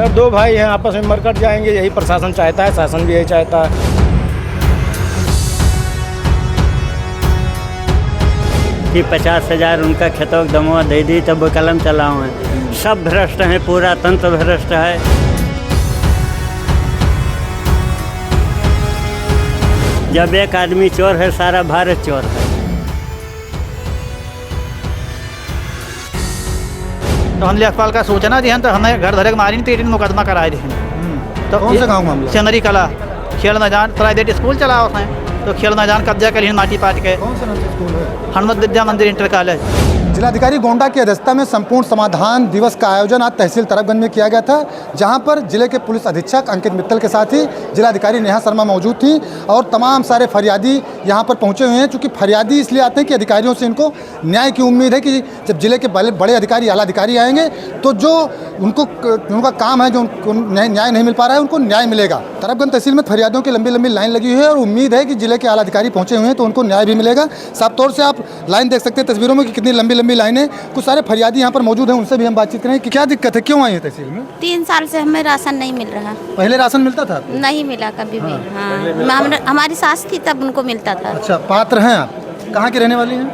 Sir दो भाई हैं, आपस में मरकट जाएंगे, यही प्रशासन चाहता है, शासन भी यही चाहता है। कि 50,000 उनका खेतों के दमवा दे दी तब वो कलम चलाओ है। सब भ्रष्ट हैं, पूरा तंत्र भ्रष्ट है। जब एक आदमी चोर है, सारा भारत चोर है। तो हम लेखपाल का सूचना दी तो हमें घर धरे मारी 3 मुकदमा कराए दी। तो कौन सा गाँव मामला? सेनरी कला खेल मैदान प्राइवेट स्कूल चला उसने, तो खेल मैदान कब्जा कर ली माटी पाट के। कौन सा नाम से स्कूल है? हनुमत विद्या मंदिर इंटर कॉलेज। जिलाधिकारी गोंडा की अध्यक्षता में संपूर्ण समाधान दिवस का आयोजन आज तहसील तरफगंज में किया गया था, जहां पर जिले के पुलिस अधीक्षक अंकित मित्तल के साथ ही जिलाधिकारी नेहा शर्मा मौजूद थी और तमाम सारे फरियादी यहां पर पहुंचे हुए हैं। चूँकि फरियादी इसलिए आते हैं कि अधिकारियों से इनको न्याय की उम्मीद है कि जब जिले के बड़े अधिकारी, आला अधिकारी आएंगे तो जो उनका काम है, जो उनको न्याय नहीं मिल पा रहा है, उनको न्याय मिलेगा। तरफगंज तहसील में फरियादियों की लंबी लंबी लाइन लगी हुई है और उम्मीद है कि जिले के आला अधिकारी पहुंचे हुए हैं तो उनको न्याय भी मिलेगा। साफ तौर से आप लाइन देख सकते हैं तस्वीरों में कि कितनी लंबी लंबी लाइनें। कुछ सारे फरियादी यहाँ पर मौजूद हैं, उनसे भी हम बातचीत करें कि क्या दिक्कत है, क्यों आई है तहसील में? 3 साल से हमें राशन नहीं मिल रहा। पहले राशन मिलता था आपको? नहीं मिला कभी भी। हाँ, हमारी सास थी तब उनको मिलता था। अच्छा, पात्र हैं आप? कहाँ की रहने वाली हैं?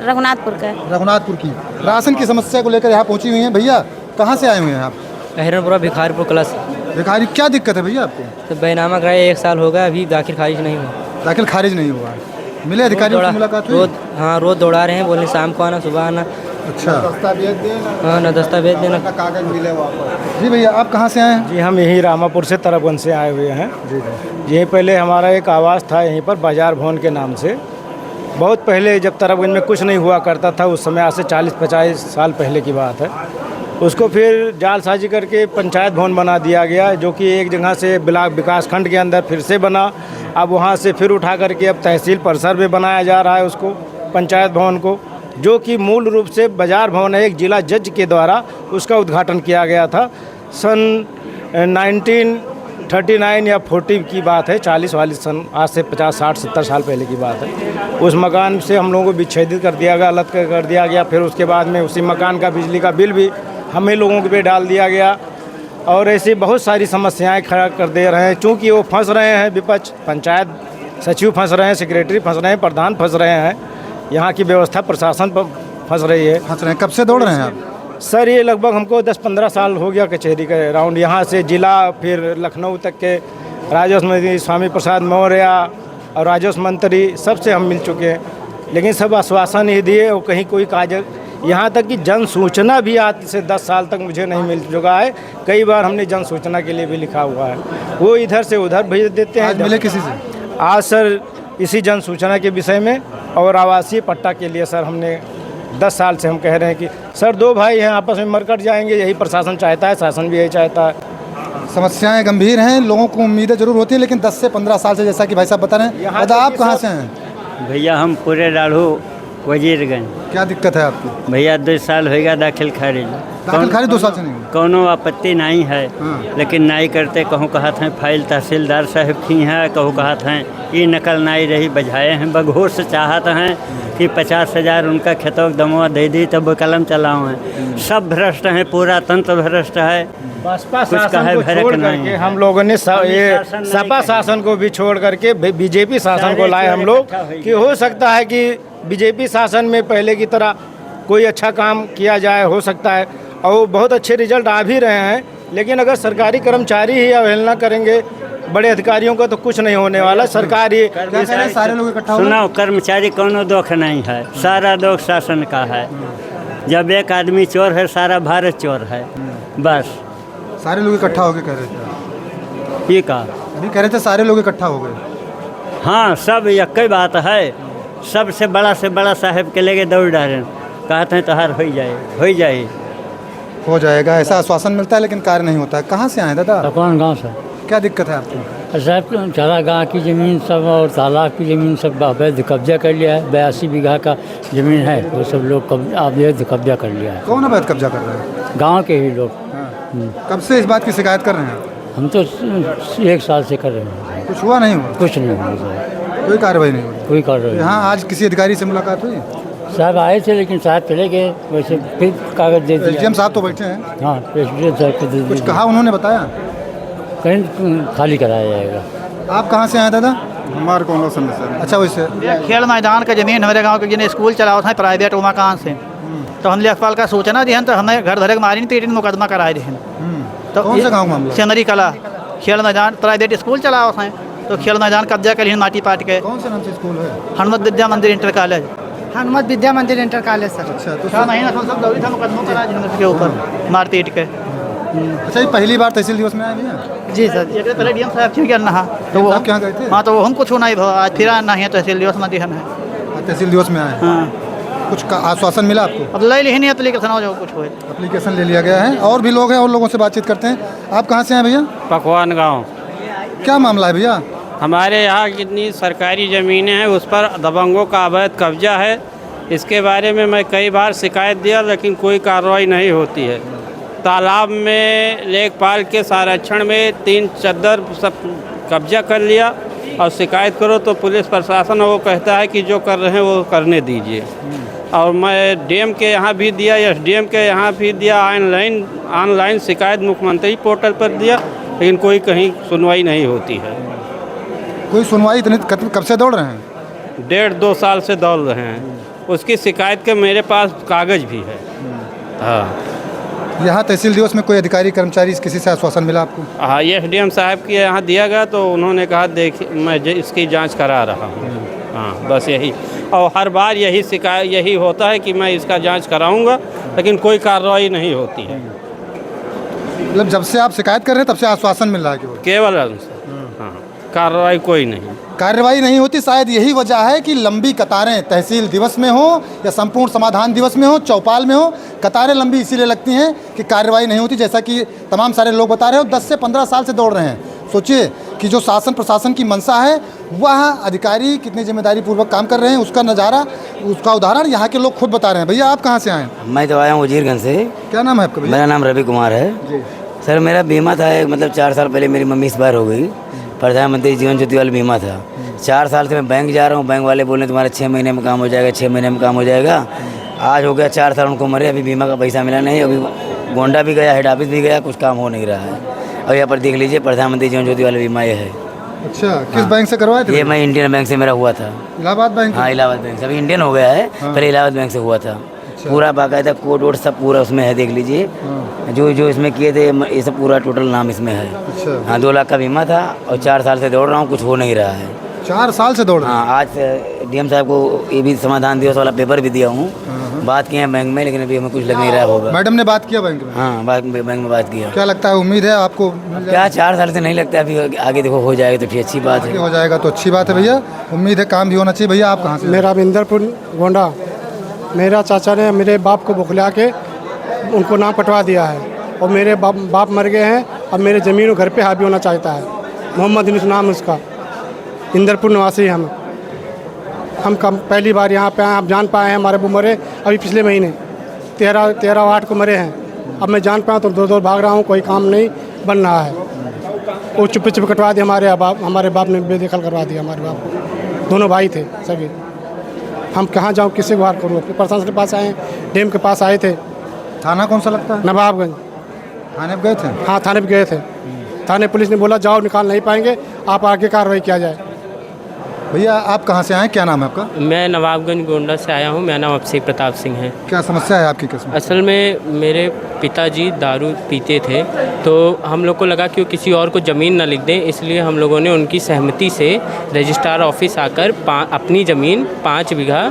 रघुनाथपुर का। रघुनाथपुर की। राशन की समस्या को लेकर यहाँ पहुँची हुई हैं। भैया कहाँ से आए हुए हैं आप? अहरनपुरा भिखारीपुर क्लास। भिखारी, क्या दिक्कत है भैया आपको? तो बैनामा कराया 1 साल हो गया, अभी दाखिल खारिज नहीं हुआ। दाखिल खारिज नहीं हुआ? मिले अधिकारियों से मुलाकात हुई? रोज दौड़ा रहे हैं, बोले शाम को आना, सुबह आना। अच्छा, हाँ, ना दस्तावेज देना। कागज मिले वापस। जी भैया, आप कहाँ से आए हैं? जी हम यहीं रामापुर से तरफगंज से आए हुए हैं। जी जी। यहीं पहले हमारा एक आवास था यहीं पर बाजार भवन के नाम से। बहुत पहले जब तरफगंज में कुछ नहीं हुआ करता था, उस समय आज से 40-50 साल पहले की बात है। उसको फिर जालसाजी करके पंचायत भवन बना दिया गया, जो कि एक जगह से ब्लॉक विकास खंड के अंदर फिर से बना। अब वहाँ से फिर उठा करके अब तहसील परिसर में बनाया जा रहा है उसको, पंचायत भवन को, जो कि मूल रूप से बाजार भवन है। एक जिला जज के द्वारा उसका उद्घाटन किया गया था सन 1939 या 40 की बात है, 40-40 सन, आज से 50-60-70 साल पहले की बात है। उस मकान से हम लोगों को विच्छेदित कर दिया गया, अलग कर दिया गया। फिर उसके बाद में उसी मकान का बिजली का बिल भी हमें लोगों के पे डाल दिया गया और ऐसी बहुत सारी समस्याएं खड़ा कर दे रहे हैं। चूँकि वो फंस रहे हैं, विपक्ष, पंचायत सचिव फंस रहे हैं, सेक्रेटरी फंस रहे हैं, प्रधान फंस रहे हैं, यहाँ की व्यवस्था प्रशासन पर फंस रही है। फंस रहे हैं? कब से दौड़ रहे हैं आप? सर ये लगभग हमको 10-15 साल हो गया कचहरी का राउंड, यहाँ से जिला फिर लखनऊ तक के राजस्व मंत्री स्वामी प्रसाद मौर्य और राजस्व मंत्री सबसे हम मिल चुके हैं, लेकिन सब आश्वासन ही दिए और कहीं कोई काज। यहाँ तक कि जन सूचना भी आज से 10 साल तक मुझे नहीं मिल चुका है। कई बार हमने जन सूचना के लिए भी लिखा हुआ है, वो इधर से उधर भेज देते हैं। आज मिले किसी से? आज सर इसी जन सूचना के विषय में और आवासीय पट्टा के लिए सर हमने 10 साल से हम कह रहे हैं कि सर दो भाई हैं, आपस में मरकट जाएंगे, यही प्रशासन चाहता है, शासन भी यही चाहता है। समस्याएं गंभीर हैं, लोगों को उम्मीदें जरूर होती हैं, लेकिन 10 से 15 साल से, जैसा कि भाई साहब बता रहे हैं। दादा आप कहाँ से हैं? भैया हम पूरे डाढ़ू वजीरगंज। क्या दिक्कत है आपकी? भैया 2 साल हो गया दाखिल खारिज। दाखिल खारिज 2 साल से नहीं हुआ? कोनो आपत्ति नहीं है, लेकिन नहीं करते। कहूँ कहत हैं फाइल तहसीलदार साहब की है, कहूँ कहत हैं ये नकल नहीं रही, बजाए हैं बघोर से चाहत हैं कि 50,000 उनका खेतों के दमवा दे दी तब वो कलम चलाओ है। सब भ्रष्ट हैं, पूरा तंत्र भ्रष्ट है। बसपा शासन को छोड़ करके हम लोगों ने ये सपा शासन को भी छोड़ करके बीजेपी शासन को लाए हम लोग, कि हो सकता है कि बीजेपी शासन में पहले की तरह कोई अच्छा काम किया जाए, हो सकता है, और बहुत अच्छे रिजल्ट आ भी रहे हैं। लेकिन अगर सरकारी कर्मचारी ही अवहेलना करेंगे बड़े अधिकारियों का तो कुछ नहीं होने वाला। सरकार ही सारे लोग इकट्ठा हो? सुनाओ, कर्मचारी कोनो दोष नहीं है, सारा दोष शासन का है। जब एक आदमी चोर है, सारा भारत चोर है। बस सारे लोग इकट्ठा हो गए कह रहे थे? ये का अभी कह रहे थे सारे लोग इकट्ठा हो गए। हाँ, सब एक ही बात है। सबसे बड़ा से बड़ा साहब के लेके दौड़ डाले, कहते हैं तो हर हो जाएगा, ऐसा आश्वासन मिलता है लेकिन कार्य नहीं होता है। कहाँ से आए दादा? कौन गाँव से? क्या दिक्कत है आपको? साहब चारा गाँव की ज़मीन सब और तालाब की ज़मीन सब अवैध कब्जा कर लिया है। 82 बीघा का ज़मीन है, वो सब लोग अवैध कब्जा कर लिया है। कौन अवैध कब्जा कर रहा है? गांव के ही लोग। कब से इस बात की शिकायत कर रहे हैं? हम तो 1 साल से कर रहे हैं। कुछ हुआ नहीं हुआ? कुछ नहीं हुआ सर, कोई कार्रवाई नहीं हुई? कोई कार्रवाई। यहाँ आज किसी अधिकारी से मुलाकात हुई? साहब आए थे लेकिन साहब चले गए, वैसे फिर कागज़ दे दिया। एसडीएम साहब तो बैठे हैं, हाँ, प्रेसिडेंट साहब को दे कुछ दिया। कहा उन्होंने, बताया? कहीं खाली कराया जाएगा। आप कहाँ से आए दादा? हमारे कौन समस्या? अच्छा, वैसे खेल मैदान का ज़मीन हमारे गांव के जिन्हें स्कूल चलाओ था प्राइवेट वहाँ कहाँ से, तो हम लेखपाल का सूचना दिहन तो हमें घर धरे के मारी नहीं, 3 मुकदमा कराए दिहन। तो कौन सा गाँव मामला? सेमरी कला खेल मैदान प्राइवेट स्कूल चलाओ था, तो खेल मैदान कब्जा कर माटी पाट के। कौन से नाम से स्कूल है? हनुमत विद्या मंदिर इंटर कॉलेज। हनुमत विद्या मंदिर इंटर कॉलेज सर। अच्छा, तो 6 महीना सब दौड़ी था मुकदमा कराए यूनिवर्सिटी के ऊपर मार पीट के। अच्छा, ये पहली बार तहसील दिवस में आए भैया? जी सर। एक पहले डीएम साहब ठीक है ना, तो वो आप कहाँ गए थे? हाँ, तो वो हम कुछ नहीं भा आज फिर आना है तहसील दिवस में दिहन है। तहसील दिवस में आए, हाँ, कुछ का आश्वासन मिला आपको? अब ले ली नहीं एप्लीकेशन हो जो कुछ हो। एप्लीकेशन ले लिया गया है। और भी लोग हैं, और लोगों से बातचीत करते हैं। आप कहाँ से हैं भैया? पकवान गांव। क्या मामला है भैया? हमारे यहाँ कितनी सरकारी ज़मीनें हैं उस पर दबंगों का अवैध कब्जा है। इसके बारे में मैं कई बार शिकायत दिया लेकिन कोई कार्रवाई नहीं होती है। तालाब में लेखपाल के संरक्षण में 3 चद्दर सब कब्जा कर लिया और शिकायत करो तो पुलिस प्रशासन वो कहता है कि जो कर रहे हैं वो करने दीजिए। और मैं डीएम के यहाँ भी दिया, एसडीएम के यहाँ भी दिया, ऑनलाइन शिकायत मुख्यमंत्री पोर्टल पर दिया, लेकिन कोई कहीं सुनवाई नहीं होती है। कोई सुनवाई इतनी कब से दौड़ रहे हैं? 1.5-2 साल से दौड़ रहे हैं। उसकी शिकायत के मेरे पास कागज़ भी है। हाँ, यहाँ तहसील दिवस में कोई अधिकारी कर्मचारी किसी से आश्वासन मिला आपको? हाँ, एसडीएम साहब के यहाँ दिया गया तो उन्होंने कहा देखिए मैं इसकी जांच करा रहा हूँ। हाँ, बस यही। और हर बार यही शिकायत यही होता है कि मैं इसका जांच कराऊंगा, लेकिन कोई कार्रवाई नहीं होती है। मतलब जब से आप शिकायत कर रहे हैं तब से आश्वासन मिल रहा है केवल हाँ, कार्रवाई कोई नहीं। कार्रवाई नहीं होती। शायद यही वजह है कि लंबी कतारें तहसील दिवस में हो या संपूर्ण समाधान दिवस में हो, चौपाल में हो, कतारें लंबी इसीलिए लगती हैं कि कार्रवाई नहीं होती। जैसा कि तमाम सारे लोग बता रहे हो, 10 से 15 साल से दौड़ रहे हैं। सोचिए कि जो शासन प्रशासन की मंशा है, वह अधिकारी कितनी जिम्मेदारी पूर्वक काम कर रहे हैं, उसका नज़ारा, उसका उदाहरण यहाँ के लोग खुद बता रहे हैं। भैया आप कहाँ से आए? मैं तो आया हूँ वजीरगंज से। क्या नाम है आपका भैया? मेरा नाम रवि कुमार है जी। सर। मेरा बीमा था मतलब 4 साल पहले मेरी मम्मी एक्सपायर हो गई। प्रधानमंत्री जीवन ज्योति वाला बीमा था। 4 साल से मैं बैंक जा रहा हूँ, बैंक वाले बोल रहे तुम्हारा 6 महीने में काम हो जाएगा, 6 महीने में काम हो जाएगा। आज हो गया 4 साल उनको मरे, अभी बीमा का पैसा मिला नहीं। अभी गोंडा भी गया, हेड ऑफिस भी गया, कुछ काम हो नहीं रहा है। और यहाँ पर देख लीजिए प्रधानमंत्री जीवन ज्योति वाला बीमा ये है। अच्छा, किस बैंक से करवाए थे? ये मैं इंडियन बैंक से मेरा हुआ था। इलाहाबाद बैंक? हाँ, इलाहाबाद बैंक से। अभी इंडियन हो गया है, पहले इलाहाबाद बैंक से हुआ था। पूरा बाकायदा कोड वोड सब पूरा उसमें है, देख लीजिए। जो इसमें किए थे ये सब पूरा टोटल नाम इसमें है। अच्छा। हाँ, 2 लाख का बीमा था और 4 साल से दौड़ रहा हूँ, कुछ हो नहीं रहा है। 4 साल से दौड़ रहे हैं? हाँ, आज डीएम साहब को ये भी समाधान दिवस वाला पेपर भी दिया हूँ। बात किए हैं बैंक में, लेकिन अभी हमें कुछ लग नहीं रहा होगा। मैडम ने बात किया बैंक में? हाँ, बैंक में बात किया। क्या लगता है, उम्मीद है आपको? क्या 4 साल से नहीं लगता, अभी आगे देखो हो जाएगा तो फिर अच्छी बात है। हो जाएगा तो अच्छी बात है भैया, उम्मीद है काम भी होना चाहिए। भैया आप कहाँ से? मेरा इंदरपुर गोंडा। मेरा चाचा ने मेरे बाप को बुखला के उनको नाम कटवा दिया है और मेरे बाप मर गए हैं। अब मेरे ज़मीन घर पे हावी होना चाहता है। मोहम्मद यूनुस नाम उसका, इंदरपुर निवासी। हम कम पहली बार यहाँ पे आए, आप जान पाए हैं। हमारे वो मरे अभी पिछले महीने 13/8 को मरे हैं। अब मैं जान पाया तो दौड़ भाग रहा हूँ, कोई काम नहीं बन रहा है। वो चुप कटवा दिया हमारे बाप ने बेदखल करवा दिया हमारे बाप को। दोनों भाई थे सभी। हम कहाँ जाऊँ, किससे गुहार करूँ? प्रशासन के पास आए, डीएम के पास आए थे। थाना कौन सा लगता है? नवाबगंज। थाने पे गए थे? हाँ, थाने पे गए थे। थाने पुलिस ने बोला जाओ, निकाल नहीं पाएंगे, आप आगे कार्रवाई किया जाए। भैया आप कहाँ से आए, क्या नाम है आपका? मैं नवाबगंज गोंडा से आया हूँ। मेरा नाम अभिषेक प्रताप सिंह है। क्या समस्या है आपकी? किस्म असल में मेरे पिताजी दारू पीते थे, तो हम लोग को लगा कि वो किसी और को ज़मीन ना लिख दें, इसलिए हम लोगों ने उनकी सहमति से रजिस्ट्रार ऑफिस आकर अपनी ज़मीन 5 बीघा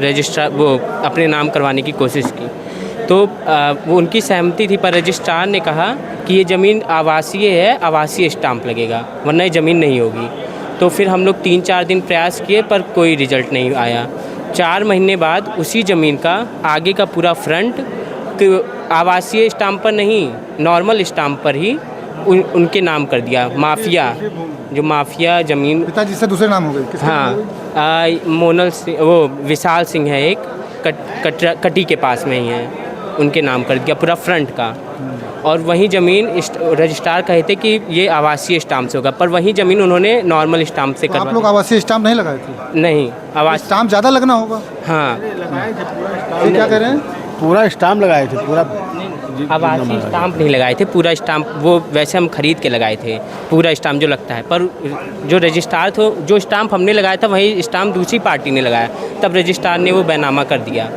रजिस्ट्रार वो अपने नाम करवाने की कोशिश की। तो वो उनकी सहमति थी, पर रजिस्ट्रार ने कहा कि ये ज़मीन आवासीय है, आवासीय स्टाम्प लगेगा, वरना ये ज़मीन नहीं होगी। तो फिर हम लोग 3-4 दिन प्रयास किए पर कोई रिजल्ट नहीं आया। 4 महीने बाद उसी ज़मीन का आगे का पूरा फ्रंट आवासीय स्टाम्प पर नहीं, नॉर्मल स्टाम्प पर ही उनके नाम कर दिया। माफिया, जो माफिया ज़मीन, पिताजी से दूसरे नाम हो गए? हाँ, मोनल सिंह, वो विशाल सिंह है एक, कटी के पास में ही है, उनके नाम कर दिया पूरा फ्रंट का। और वहीं ज़मीन रजिस्ट्रार कहे थे कि ये आवासीय स्टाम्प से होगा, पर वहीं ज़मीन उन्होंने नॉर्मल स्टाम्प से तो आप करवा लोग आवासीय स्टाम्प नहीं लगाए थे? नहीं, आवास स्टाम्प ज़्यादा लगना होगा। हाँ, ये क्या कह रहे हैं? पूरा स्टाम्प लगाए थे, पूरा आवासीय स्टाम्प नहीं लगाए थे, पूरा स्टाम्प वो वैसे हम खरीद के लगाए थे, पूरा स्टाम्प जो लगता है। पर जो रजिस्ट्रार थे, जो स्टाम्प हमने लगाया था वही स्टाम्प दूसरी पार्टी ने लगाया, तब रजिस्ट्रार ने वो बैनामा कर दिया।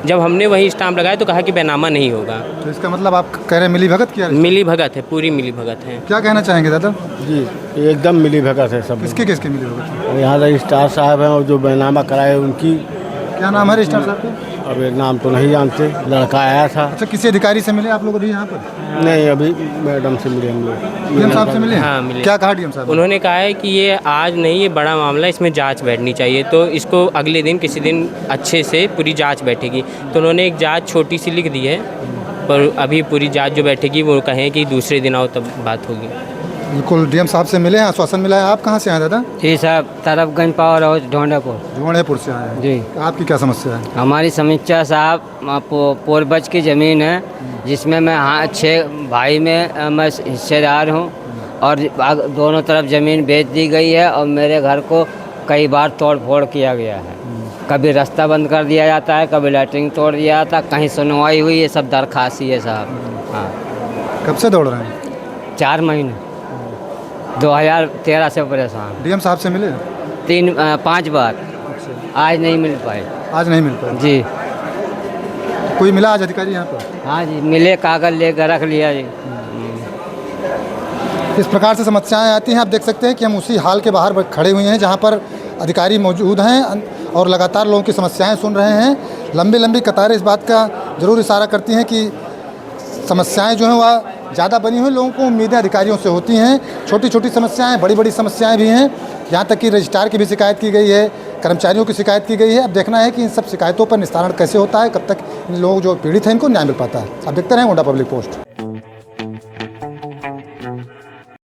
जब हमने वही स्टाम्प लगाया तो कहा कि बैनामा नहीं होगा। तो इसका मतलब आप कह रहे हैं मिली भगत किया? मिली भगत है, पूरी मिली भगत है। क्या कहना चाहेंगे दादा? जी एकदम मिली भगत है सब। किसकी किसकी मिली भगत? यहाँ रजिस्ट्रार साहब हैं और जो बैनामा कराए उनकी। क्या नाम है रजिस्ट्रार साहब का? अब ये नाम तो नहीं जानते, लड़का आया था। अच्छा, किसी अधिकारी से मिले आप लोग अभी यहाँ पर? नहीं, अभी मैडम से मिले हम लोग। डीएम साहब से मिले? हाँ, मिले। क्या कहा डीएम साहब? उन्होंने कहा है कि ये आज नहीं, ये बड़ा मामला है, इसमें जांच बैठनी चाहिए, तो इसको अगले दिन किसी दिन अच्छे से पूरी जांच बैठेगी। तो उन्होंने एक जांच छोटी सी लिख दी है, पर अभी पूरी जांच जो बैठेगी वो कहें कि दूसरे दिन आओ तब बात होगी। बिल्कुल, डीएम साहब से मिले हैं, आश्वासन मिला है। आप कहाँ से आए दादा? जी साहब, तरफगंज पावर हाउस ढोंडापुर। ढोंडेपुर से आए हैं। जी। आपकी क्या समस्या है? हमारी समीक्षा साहब पोरबज की ज़मीन है, जिसमें मैं 6 भाई में मैं हिस्सेदार हूँ, और दोनों तरफ ज़मीन बेच दी गई है और मेरे घर को कई बार तोड़ फोड़ किया गया है। कभी रास्ता बंद कर दिया जाता है, कभी लैट्रिन तोड़ दिया जाता है, कहीं सुनवाई हुई, ये सब दरखास्त है साहब। हाँ। कब से दौड़ रहे हैं? 4 महीने 2013 से परेशान। डीएम साहब से मिले? 5 बार, आज नहीं मिल पाए। आज नहीं मिल पाए? जी। कोई मिला आज अधिकारी यहाँ पर? हाँ जी, मिले, कागज़ लेकर रख लिया जी। इस प्रकार से समस्याएं आती हैं। आप देख सकते हैं कि हम उसी हाल के बाहर खड़े हुए हैं जहाँ पर अधिकारी मौजूद हैं और लगातार लोगों की समस्याएं सुन रहे हैं। लंबी लंबी कतारें इस बात का ज़रूर इशारा करती हैं कि समस्याएं जो हैं वह ज़्यादा बनी हुई। लोगों को उम्मीदें अधिकारियों से होती हैं, छोटी छोटी समस्याएं, बड़ी बड़ी समस्याएं भी हैं। यहाँ तक कि रजिस्ट्रार की भी शिकायत की गई है, कर्मचारियों की शिकायत की गई है। अब देखना है कि इन सब शिकायतों पर निस्तारण कैसे होता है, कब तक इन लोग जो पीड़ित हैं इनको न्याय मिल पाता है। आप देखते रहें गोंडा पब्लिक पोस्ट।